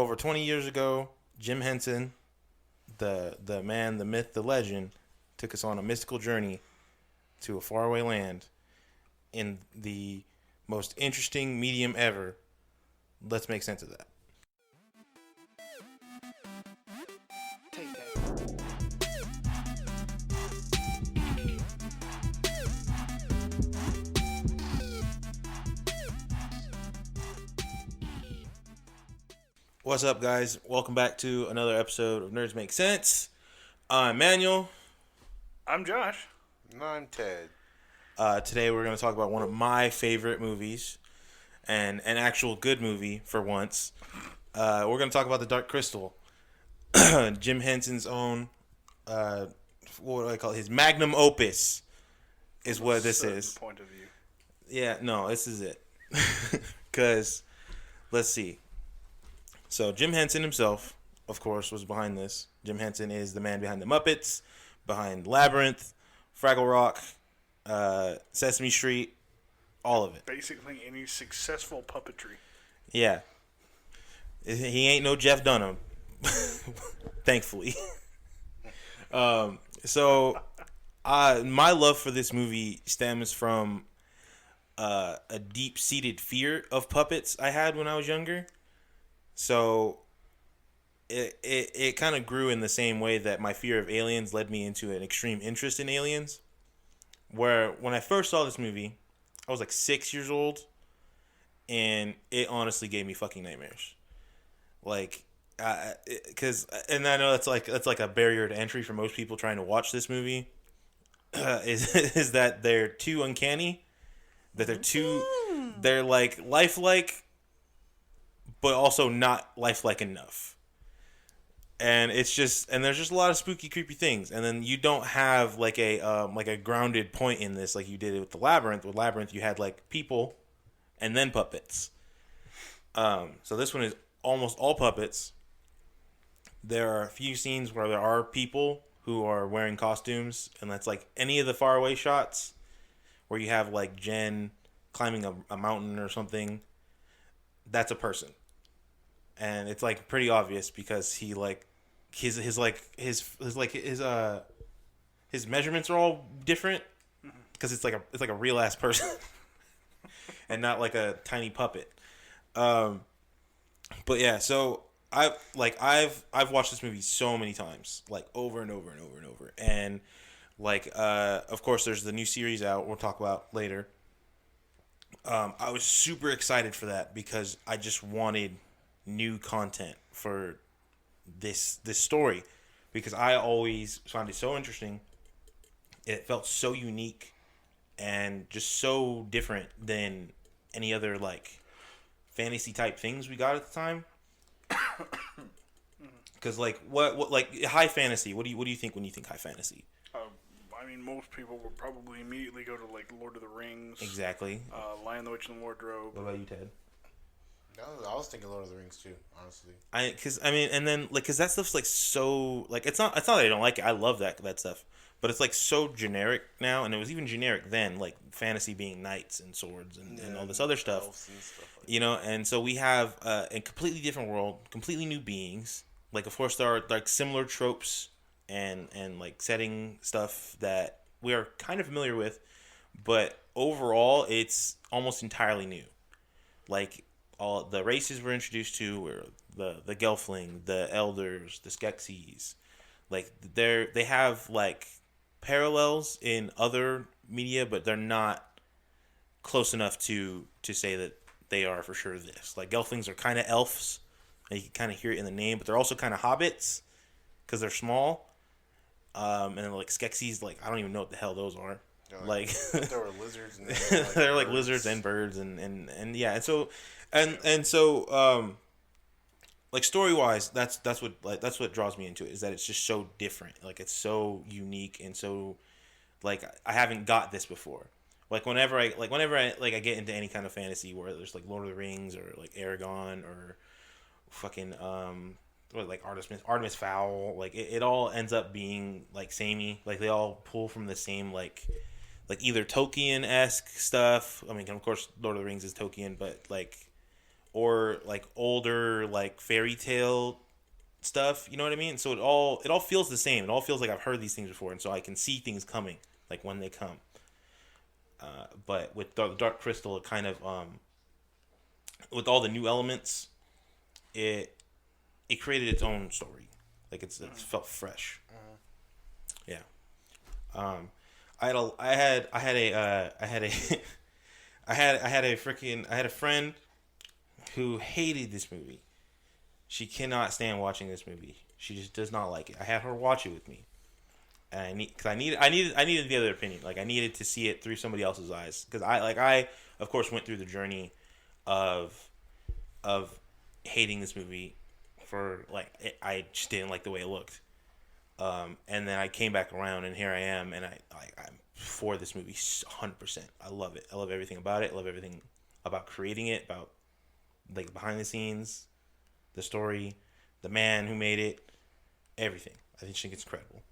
over 20 years ago, Jim Henson, the man, the myth, the legend, took us on a mystical journey to a faraway land in the most interesting medium ever. Let's make sense of that. Take that. What's up, guys? Welcome back to another episode of Nerds Make Sense. I'm Manuel. I'm Josh. No, I'm Ted. Today we're going to talk about one of my favorite movies, and an actual good movie for once. We're going to talk about The Dark Crystal. Jim Henson's own, what do I call it? His magnum opus is what this is. Point of view. Yeah, no, this is it. Because, let's see. So, Jim Henson himself, of course, was behind this. Jim Henson is the man behind The Muppets, behind Labyrinth, Fraggle Rock, Sesame Street, all of it. Basically, any successful puppetry. Yeah. He ain't no Jeff Dunham. Thankfully. So, my love for this movie stems from a deep-seated fear of puppets I had when I was younger. So, it kind of grew in the same way that my fear of aliens led me into an extreme interest in aliens. Where, when I first saw this movie, I was like 6 years old, and it honestly gave me fucking nightmares. Like, because, and I know that's like a barrier to entry for most people trying to watch this movie, is that they're too uncanny, that they're like lifelike, but also not lifelike enough. And it's just, and there's just a lot of spooky, creepy things. And then you don't have like a grounded point in this like you did with the Labyrinth. With Labyrinth, you had like people, and then puppets. So this one is almost all puppets. There are a few scenes where there are people who are wearing costumes, and that's like any of the faraway shots where you have like Jen climbing a mountain or something. That's a person, and it's like pretty obvious because he like his measurements are all different because it's like a real ass person and not like a tiny puppet. But yeah, so I've watched this movie so many times, like over and over and over and over, and like of course there's the new series out we'll talk about later. I was super excited for that because I just wanted new content for this story, because I always found it so interesting. It felt so unique and just so different than any other like fantasy type things we got at the time. Because like what like high fantasy? What do you think when you think high fantasy? I mean, most people would probably immediately go to like Lord of the Rings. Exactly. Lion, the Witch, and the Wardrobe. What about you, Ted? No, I was thinking Lord of the Rings too, honestly. Because that stuff's like so like it's not that I don't like it. I love that stuff, but it's like so generic now, and it was even generic then, like fantasy being knights and swords and all this other stuff. And stuff like You know, and so we have a completely different world, completely new beings. Like, of course, there are like similar tropes and like setting stuff that we are kind of familiar with, but overall, it's almost entirely new. Like, all the races we're introduced to were the Gelfling, the Elders, the Skeksis. Like, they have like parallels in other media, but they're not close enough to say that they are for sure this. Like, Gelflings are kind of elves, and you can kind of hear it in the name, but they're also kind of hobbits because they're small. And then like Skeksis, like I don't even know what the hell those are. Like there were lizards. And they're like lizards and birds and yeah, and so like story wise, that's what draws me into it, is that it's just so different. Like it's so unique and so like I haven't got this before. Like whenever I get into any kind of fantasy where there's like Lord of the Rings or like Aragon or fucking like Artemis Fowl, like it all ends up being like samey. Like they all pull from the same like either Tolkien-esque stuff. I mean, of course, Lord of the Rings is Tolkien, but like or like older like fairy tale stuff. You know what I mean? So it all feels the same. It all feels like I've heard these things before, and so I can see things coming like when they come. But with Dark Crystal, it kind of with all the new elements, it created its own story. Like it felt fresh. Yeah. I had a I had I had a I had a I had a friend who hated this movie. She cannot stand watching this movie. She just does not like it. I had her watch it with me, and I needed the other opinion. Like I needed to see it through somebody else's eyes because I of course went through the journey of hating this movie for I just didn't like the way it looked. And then I came back around, and here I am, and I'm for this movie 100%. I love it. I love everything about it. I love everything about creating it, about like behind the scenes, the story, the man who made it, everything. I think it's incredible.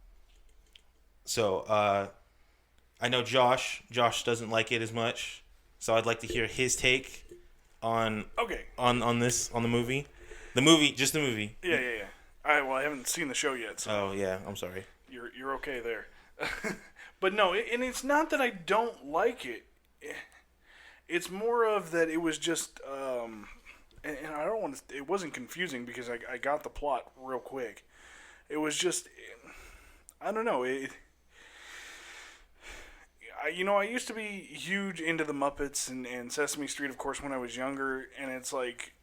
So I know Josh. Josh doesn't like it as much, so I'd like to hear his take on Okay. on the movie, just the movie. Yeah. I haven't seen the show yet, so Oh yeah, I'm sorry. you're okay there. But no, and it's not that I don't like it. It's more of that it was just, and I don't want to. It wasn't confusing because I got the plot real quick. It was just, I don't know. I used to be huge into the Muppets and Sesame Street, of course, when I was younger, and it's like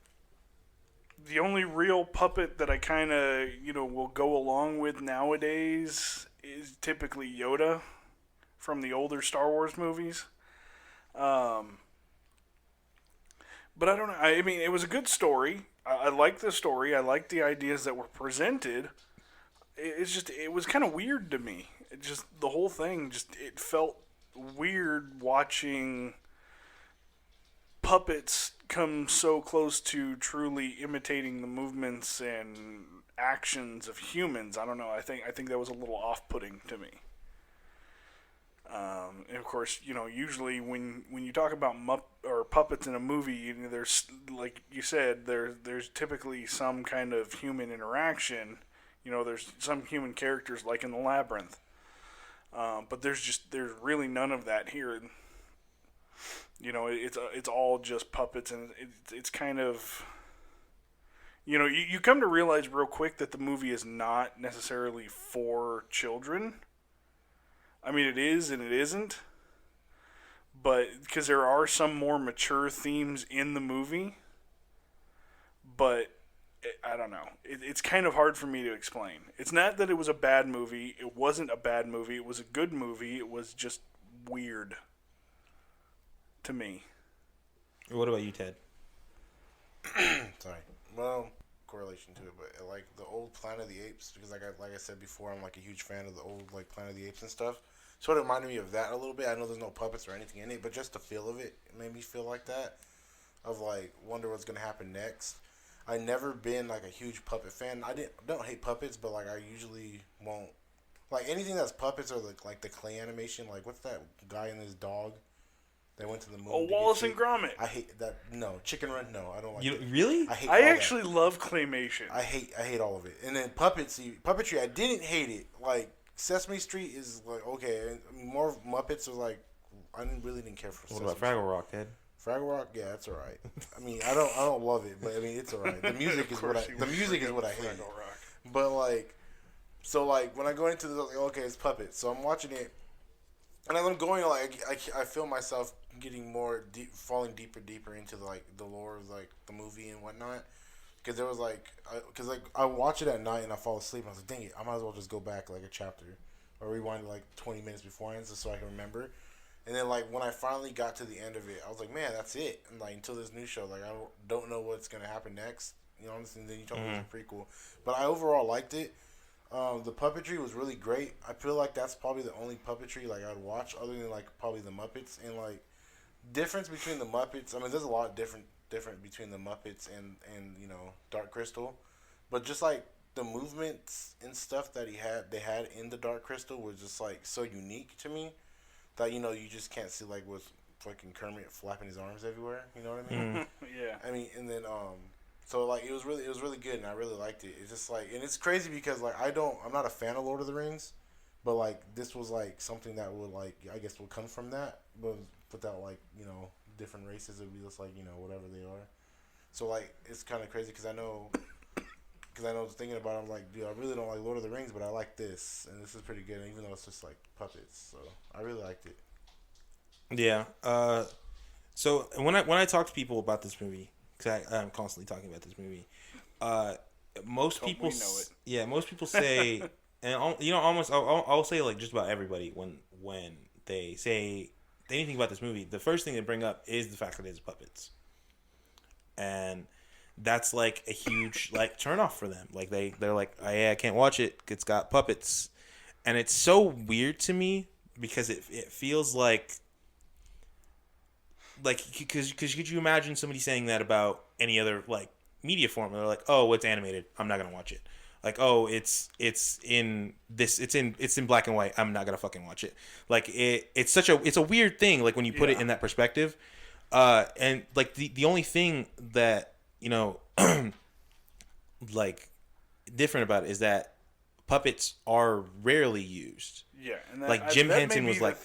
the only real puppet that I kind of, will go along with nowadays is typically Yoda from the older Star Wars movies. But I don't know. I mean, it was a good story. I liked the story. I liked the ideas that were presented. It was kind of weird to me. The whole thing, it felt weird watching puppets come so close to truly imitating the movements and actions of humans. I don't know. I think that was a little off-putting to me. And of course, usually when you talk about puppets in a movie, there's, like you said, there's typically some kind of human interaction. There's some human characters like in the Labyrinth. But there's really none of that here. It's all just puppets, and it's kind of, you come to realize real quick that the movie is not necessarily for children. I mean, it is and it isn't, but because there are some more mature themes in the movie, but I don't know. It's kind of hard for me to explain. It's not that it was a bad movie. It wasn't a bad movie. It was a good movie. It was just weird to me. What about you, Ted? Sorry. Well, correlation to it, but like the old Planet of the Apes, because like I said before, I'm like a huge fan of the old like Planet of the Apes and stuff. Sort of reminded me of that a little bit. I know there's no puppets or anything in it, but just the feel of it made me feel like that. Of like wonder what's gonna happen next. I never been like a huge puppet fan. Don't hate puppets, but like I usually won't like anything that's puppets or like the clay animation. Like what's that guy and his dog? They went to the moon. Oh, Wallace and Gromit. I hate that. No, Chicken Run. No, I don't like. You really? I actually love claymation. I hate all of it. And then puppetry. I didn't hate it. Like Sesame Street is like okay. More Muppets are like I really didn't care for. What Sesame about Fraggle Rock, Ted? Fraggle Rock, yeah, it's alright. I mean, I don't love it, but I mean, it's alright. The music is what I hate. But like, so like when I go into this, like, okay, it's puppets. So I'm watching it, and as I'm going, like I feel myself getting falling deeper into the lore of like the movie and whatnot. Because there was I watch it at night and I fall asleep. And I was like, dang it, I might as well just go back like a chapter or rewind it like 20 minutes beforehand just so I can remember. And then, like, when I finally got to the end of it, I was like, man, that's it. And, like, until this new show, like, I don't know what's going to happen next. You know what I'm saying? Then you told me it was a prequel. But I overall liked it. The puppetry was really great. I feel like that's probably the only puppetry, like, I'd watch other than, like, probably the Muppets. And, like, difference between the Muppets, I mean, there's a lot different between the Muppets and Dark Crystal. But just, like, the movements and stuff that they had in the Dark Crystal was just, like, so unique to me. That you just can't see like with fucking Kermit flapping his arms everywhere. You know what I mean? Yeah. I mean, and then so like it was really good, and I really liked it. It's just like, and it's crazy because like I'm not a fan of Lord of the Rings, but like this was like something that would like I guess would come from that, but without like different races. It would be just like whatever they are. So like it's kind of crazy because I know thinking about it, I'm like, dude, I really don't like Lord of the Rings, but I like this, and this is pretty good, even though it's just like puppets. So I really liked it. Yeah. So when I talk to people about this movie, because I'm constantly talking about this movie, most people most people say, and almost I'll say like just about everybody when they say anything about this movie, the first thing they bring up is the fact that it's puppets, and that's like a huge like turn off for them. Like they're like, oh, yeah, I can't watch it. It's got puppets, and it's so weird to me because it feels like because could you imagine somebody saying that about any other like media form? They're like, oh, it's animated, I'm not gonna watch it. Like, oh, it's in black and white, I'm not gonna fucking watch it. Like it's a weird thing. Like when you put it in that perspective, and like the only thing that like different about it is that puppets are rarely used. Yeah, and like Jim Henson was like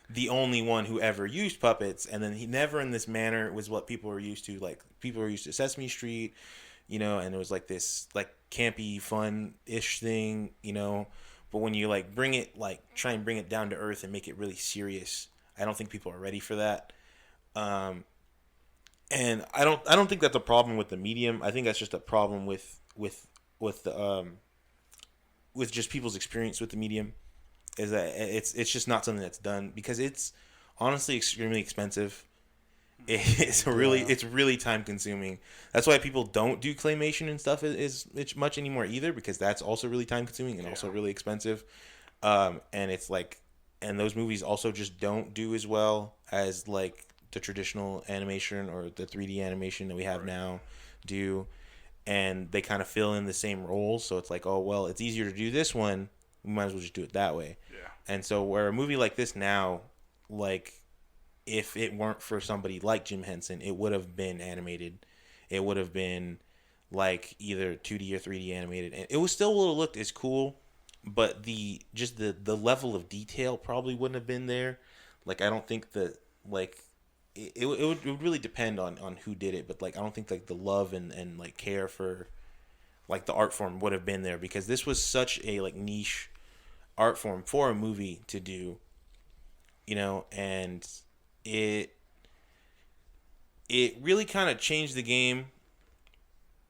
the only one who ever used puppets, and then he never in this manner was what people were used to. Like people were used to Sesame Street, and it was like this like campy, fun-ish thing, But when you like try and bring it down to earth and make it really serious, I don't think people are ready for that. And I don't think that's a problem with the medium. I think that's just a problem with just people's experience with the medium. Is that it's just not something that's done because it's honestly extremely expensive. It's really time consuming. That's why people don't do claymation and stuff is much anymore either, because that's also really time consuming and also really expensive. And it's like, and those movies also just don't do as well as like the traditional animation or the 3D animation that we have now do, and they kind of fill in the same roles. So it's like, oh well, it's easier to do this one, we might as well just do it that way. Yeah. And so where a movie like this now, like if it weren't for somebody like Jim Henson, it would have been animated. It would have been like either 2D or 3D animated, and it would still have looked as cool, but the level of detail probably wouldn't have been there. Like I don't think that like it would really depend on who did it, but like I don't think like the love and like care for like the art form would have been there, because this was such a like niche art form for a movie to do, and it really kind of changed the game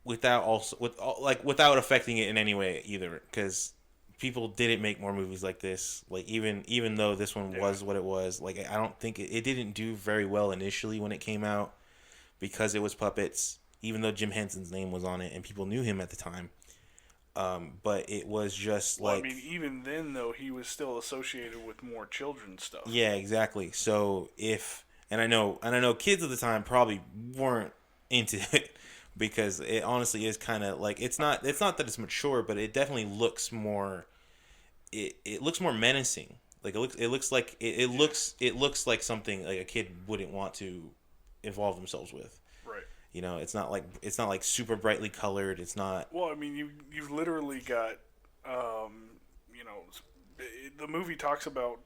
without affecting it in any way either, because people didn't make more movies like this. Like even though this one was what it was, like I don't think it didn't do very well initially when it came out because it was puppets, even though Jim Henson's name was on it and people knew him at the time. But it was just like, I mean, even then though, he was still associated with more children's stuff. Yeah, exactly. So and I know kids at the time probably weren't into it, because it honestly is kind of like, it's not that it's mature, but it definitely looks more, it looks more menacing. Like it looks like something like a kid wouldn't want to involve themselves with. Right. It's not like super brightly colored. It's not. Well, I mean, you've literally got, the movie talks about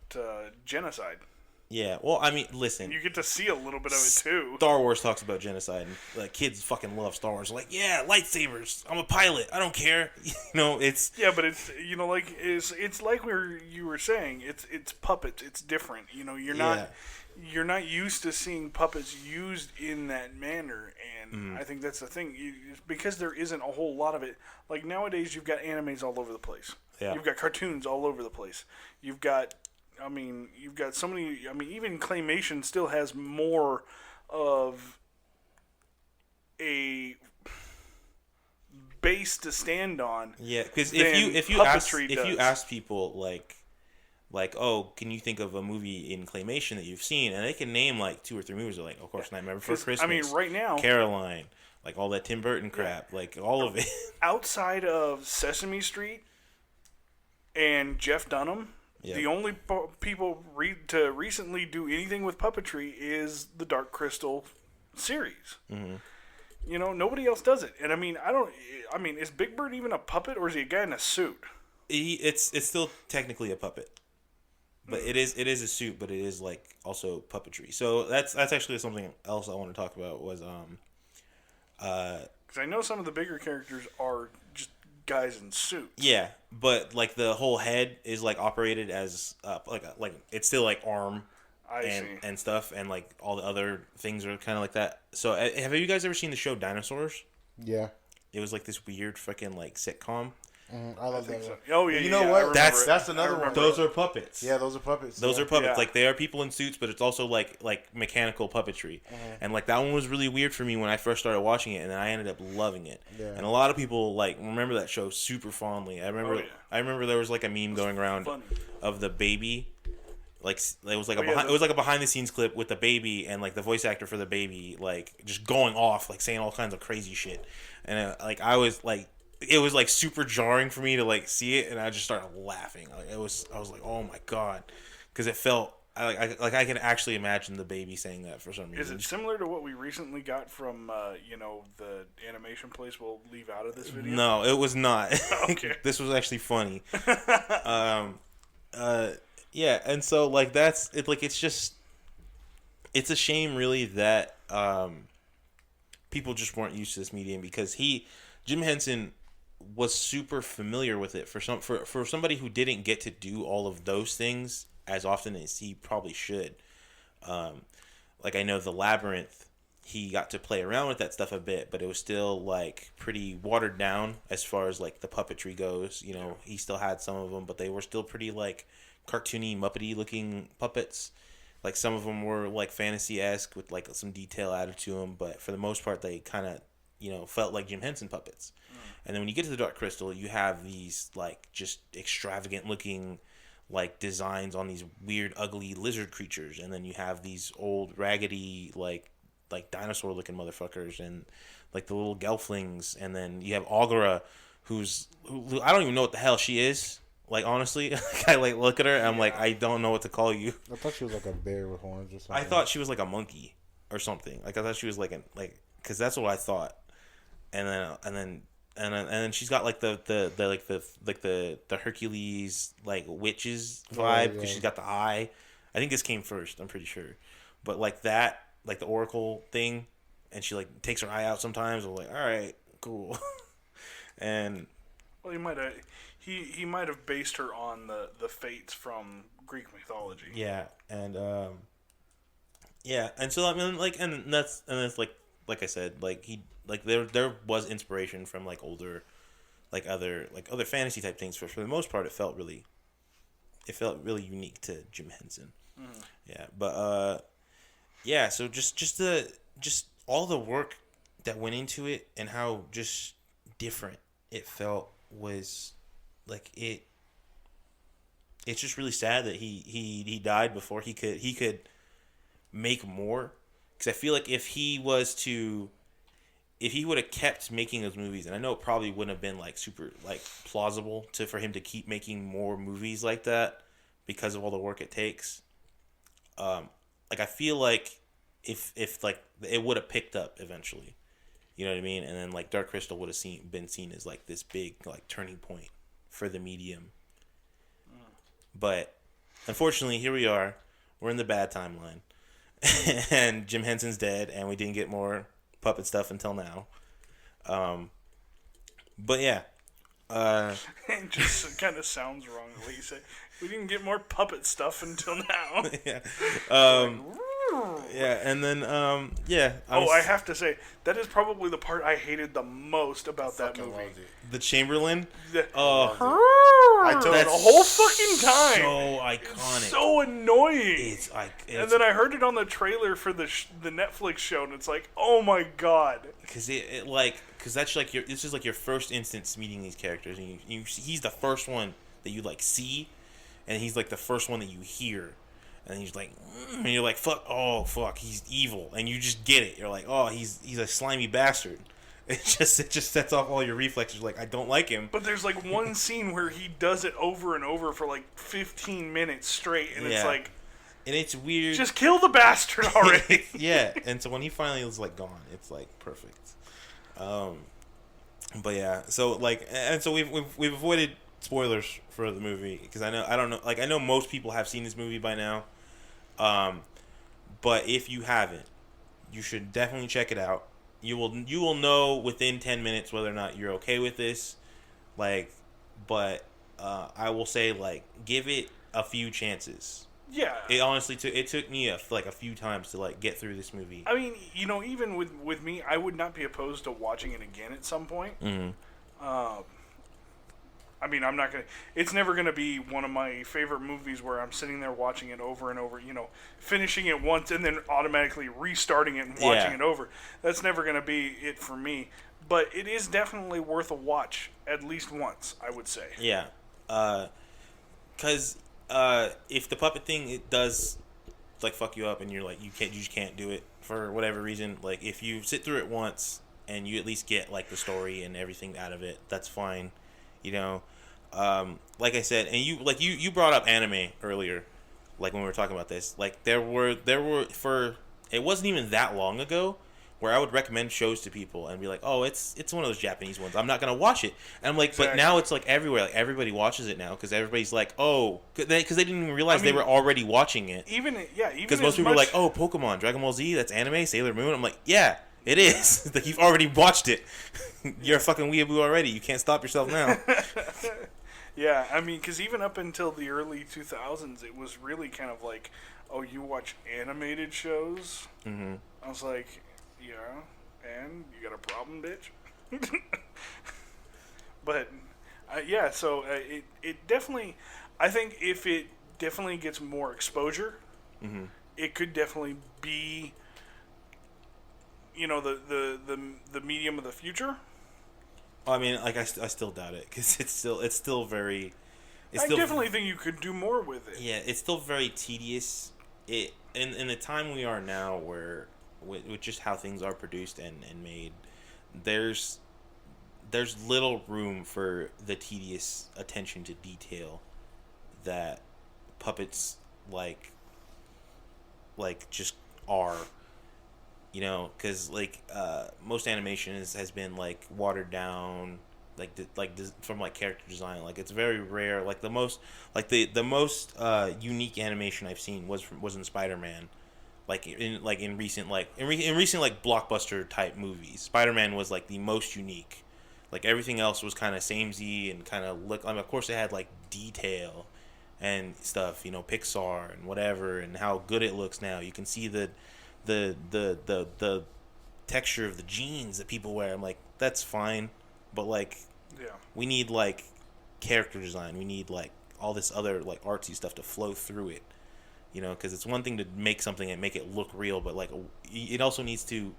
genocide. Yeah, well, I mean, listen. And you get to see a little bit of it too. Star Wars talks about genocide, and like kids fucking love Star Wars. Like, yeah, lightsabers. I'm a pilot. I don't care. It's. Yeah, but it's it's like you were saying. It's puppets. It's different. You're not used to seeing puppets used in that manner, and I think that's the thing. Because there isn't a whole lot of it. Like nowadays, you've got animes all over the place. Yeah. You've got cartoons all over the place. You've got so many. I mean, even claymation still has more of a base to stand on. Yeah, because if you ask people like, oh, can you think of a movie in claymation that you've seen, and they can name like 2 or 3 movies, they're like, of course, Nightmare Before Christmas. I mean, right now, Caroline, like all that Tim Burton crap, like all of it. Outside of Sesame Street and Jeff Dunham, Yep. The only people to recently do anything with puppetry is the Dark Crystal series. Mm-hmm. You know, nobody else does it. And I mean, is Big Bird even a puppet, or is he a guy in a suit? It's still technically a puppet, but it is a suit, but it is like also puppetry. So that's actually something else I want to talk about was because I know some of the bigger characters are just guys in suits. Yeah, but like the whole head is like operated as like it's still like arm and stuff, and like all the other things are kind of like that. So have you guys ever seen the show Dinosaurs? Yeah. It was like this weird freaking like sitcom. I love that. So. Oh yeah, you know what? That's another one. Those are puppets. Yeah, those are puppets. Those are puppets. Yeah. Like they are people in suits, but it's also like mechanical puppetry. And like that one was really weird for me when I first started watching it, and then I ended up loving it. Yeah. And a lot of people like remember that show super fondly. I remember there was like a meme going around of the baby. Like it was like it was like a behind the scenes clip with the baby and like the voice actor for the baby like just going off like saying all kinds of crazy shit, and like I was like. It was like super jarring for me to like see it, and I just started laughing. Like I was like, oh my god, because it felt I can actually imagine the baby saying that for some reason. Is it similar to what we recently got from the animation place we'll leave out of this video? No, it was not. Okay. This was actually funny. Yeah, and so like that's it. Like it's a shame really that people just weren't used to this medium because Jim Henson was super familiar with it for somebody who didn't get to do all of those things as often as he probably should. Like I know the Labyrinth, he got to play around with that stuff a bit, but it was still like pretty watered down as far as like the puppetry goes. You know, he still had some of them, but they were still pretty like cartoony, muppety looking puppets. Like some of them were like fantasy-esque with like some detail added to them, but for the most part they kind of felt like Jim Henson puppets. And then when you get to the Dark Crystal, you have these like just extravagant looking like designs on these weird ugly lizard creatures, and then you have these old raggedy like dinosaur looking motherfuckers and like the little gelflings, and then you have Aughra who I don't even know what the hell she is. Like honestly, I like look at her and I'm like, I don't know what to call you. I thought she was like a bear with horns or something. I thought she was like a monkey or something. Like I thought she was like because that's what I thought. And then she's got like the Hercules like witches vibe because she's got the eye. I think this came first. I'm pretty sure, but like that, like the Oracle thing, and she like takes her eye out sometimes. I'm like, all right, cool. And well, he might have based her on the fates from Greek mythology. Yeah, and and so I mean like and that's like I said, like he like there was inspiration from like older other fantasy type things, but for the most part it felt really unique to Jim Henson. Mm. Yeah, but so just all the work that went into it and how just different it felt was like it's just really sad that he died before he could make more, because I feel like if he would have kept making those movies, and I know it probably wouldn't have been like super like plausible for him to keep making more movies like that because of all the work it takes. Like I feel like if like it would have picked up eventually, you know what I mean, and then like Dark Crystal would have been seen as like this big like turning point for the medium. But unfortunately, here we are. We're in the bad timeline, and Jim Henson's dead, and we didn't get more puppet stuff until now. But yeah, it just kind of sounds wrong the way you say. We didn't get more puppet stuff until now. Yeah. Yeah, and then I have to say that is probably the part I hated the most about that movie. The Chamberlain. I told it the whole fucking time. So iconic. It's so annoying. It's and then I heard it on the trailer for the Netflix show, and it's like, oh my god. Because that's like this is like your first instance meeting these characters, and he's the first one that you like see, and he's like the first one that you hear. And he's like, and you're like, fuck, he's evil, and you just get it. You're like, oh, he's a slimy bastard, it just sets off all your reflexes. Like, I don't like him. But there's like one scene where he does it over and over for like 15 minutes straight, and it's like, and it's weird. Just kill the bastard already. Yeah, and so when he finally was like gone, it's like perfect. But yeah, so like, and so we've avoided spoilers for the movie because I know most people have seen this movie by now. But if you haven't, you should definitely check it out. You will know within 10 minutes whether or not you're okay with this. Like, but I will say, like, give it a few chances. Yeah. It honestly took me a few times to like get through this movie. I mean, even with me, I would not be opposed to watching it again at some point. Mm-hmm. I mean, I'm not gonna. It's never gonna be one of my favorite movies where I'm sitting there watching it over and over. Finishing it once and then automatically restarting it and watching it over. That's never gonna be it for me. But it is definitely worth a watch at least once, I would say. Yeah, because if the puppet thing it does like fuck you up and you're like you just can't do it for whatever reason. Like if you sit through it once and you at least get like the story and everything out of it, that's fine. Like I said, and you brought up anime earlier, like when we were talking about this. Like there were for it wasn't even that long ago where I would recommend shows to people and be like, oh, it's one of those Japanese ones. I'm not gonna watch it. And I'm like, exactly. But now it's like everywhere. Like everybody watches it now because everybody's like, oh, because they didn't even realize they were already watching it. Even because most people are like, oh, Pokemon, Dragon Ball Z, that's anime, Sailor Moon. I'm like, yeah. It is. Like, you've already watched it. You're a fucking weeaboo already. You can't stop yourself now. Yeah, I mean, because even up until the early 2000s, it was really kind of like, oh, you watch animated shows? Mm-hmm. I was like, yeah, and you got a problem, bitch? But, yeah, so it definitely, I think if it definitely gets more exposure, mm-hmm. it could definitely be... the medium of the future. I mean, like I still doubt it because it's still very. I definitely think you could do more with it. Yeah, it's still very tedious. It in the time we are now, where with just how things are produced and made, there's little room for the tedious attention to detail that puppets like just are. Because most animation has been like watered down, from like character design. Like it's very rare. Like the most unique animation I've seen was in Spider-Man. In recent blockbuster type movies, Spider-Man was like the most unique. Like everything else was kind of samey and kind of look. I mean, of course, it had like detail and stuff. Pixar and whatever, and how good it looks now. You can see the texture of the jeans that people wear. I'm like, that's fine, but like, yeah, we need like character design. We need like all this other like artsy stuff to flow through it, because it's one thing to make something and make it look real, but like it also needs to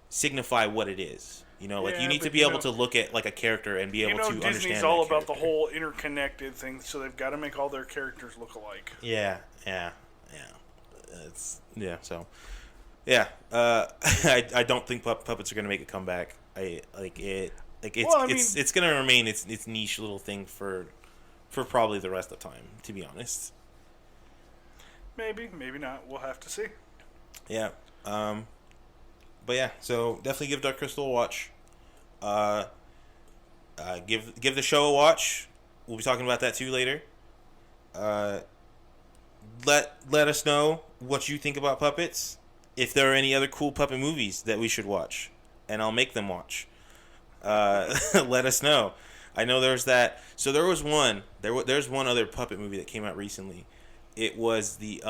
signify what it is. You need to be able to look at like a character and be able to understand. Disney's all about the whole interconnected thing, so they've got to make all their characters look alike. Yeah. I don't think puppets are gonna make a comeback. It's gonna remain its niche little thing for probably the rest of the time. To be honest, maybe not. We'll have to see. Yeah. But yeah, so definitely give Dark Crystal a watch. Give the show a watch. We'll be talking about that too later. Let us know what you think about puppets. If there are any other cool puppet movies that we should watch, and I'll make them watch. Let us know. I know there's that. So there was one. There's one other puppet movie that came out recently. It was the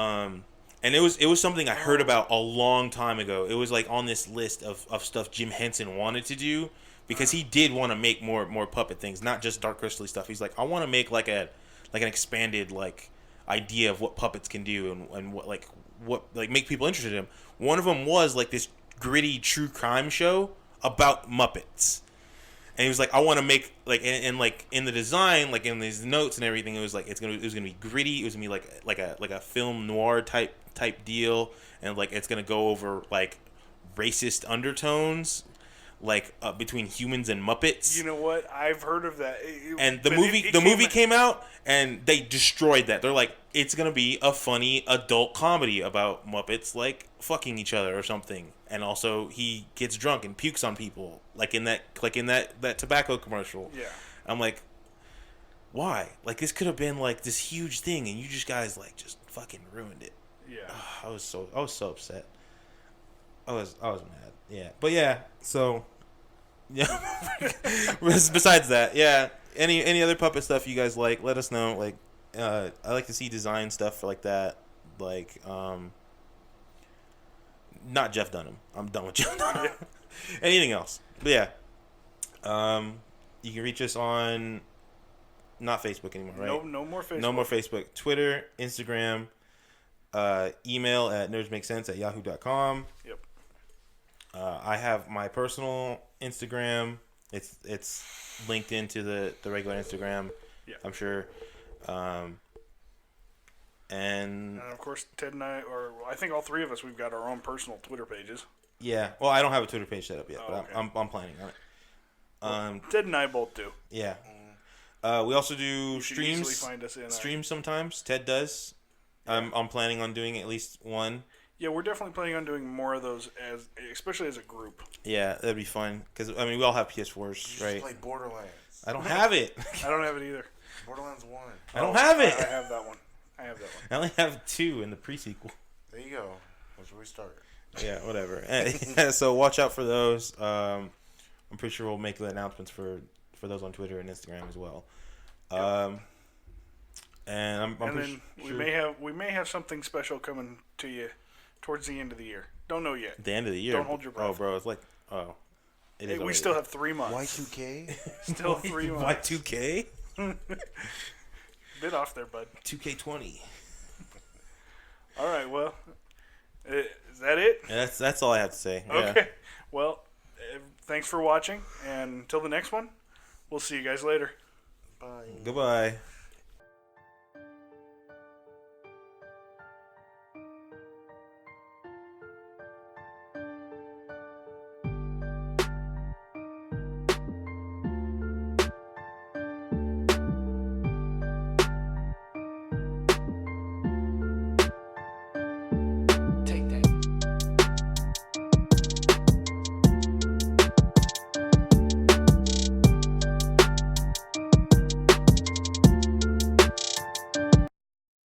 and it was something I heard about a long time ago. It was like on this list of stuff Jim Henson wanted to do because he did want to make more puppet things, not just Dark Crystal stuff. He's like, I want to make like an expanded like idea of what puppets can do and what make people interested in them. One of them was like this gritty true crime show about Muppets. And he was like, I want to make like and like in the design, like in his notes and everything, it was like it was gonna be gritty. It was gonna be like a film noir type deal, and like it's gonna go over like racist undertones. like between humans and Muppets. You know what? I've heard of that. And the movie came out and they destroyed that. They're like, it's gonna be a funny adult comedy about Muppets like fucking each other or something. And also he gets drunk and pukes on people, like in that tobacco commercial. Yeah. I'm like, why? Like this could have been like this huge thing, and you just guys like just fucking ruined it. Yeah. I was so upset. I was mad. Yeah, but yeah. So yeah. Besides that, yeah. Any other puppet stuff you guys like? Let us know. Like, I like to see design stuff like that. Like, not Jeff Dunham. I'm done with Jeff Dunham. Anything else? But yeah. You can reach us on not Facebook anymore, right? No more Facebook. No more Facebook. Twitter, Instagram, email at nerdsmakesense@yahoo.com. Yep. I have my personal Instagram. It's linked into the regular Instagram. Yeah. I'm sure. And of course, Ted and I think all three of us, we've got our own personal Twitter pages. yeah, well, I don't have a Twitter page set up yet, but okay. I'm planning on it. Ted and I both do. Yeah. We also do You should easily streams. find us in Streams sometimes. Ted does. I'm planning on doing at least one. Yeah, we're definitely planning on doing more of those, especially as a group. Yeah, that'd be fun. Because, I mean, we all have PS4s, right? Just play Borderlands. I don't have it. I don't have it either. Borderlands 1. I don't have it. I have that one. I only have 2 in the pre-sequel. There you go. That's where we start. Yeah, whatever. So watch out for those. I'm pretty sure we'll make the announcements for those on Twitter and Instagram as well. And I'm pretty sure we may have something special coming to you towards the end of the year. Don't know yet. the end of the year. Don't hold your breath. Oh, bro, it's like it is. We still have 3 months. Y2K? Still 3 months. Y2K. Bit off there, bud. 2K20. All right. Well, is that it? Yeah, that's all I have to say. Okay. Yeah. Well, thanks for watching, and until the next one, we'll see you guys later. Bye. Goodbye.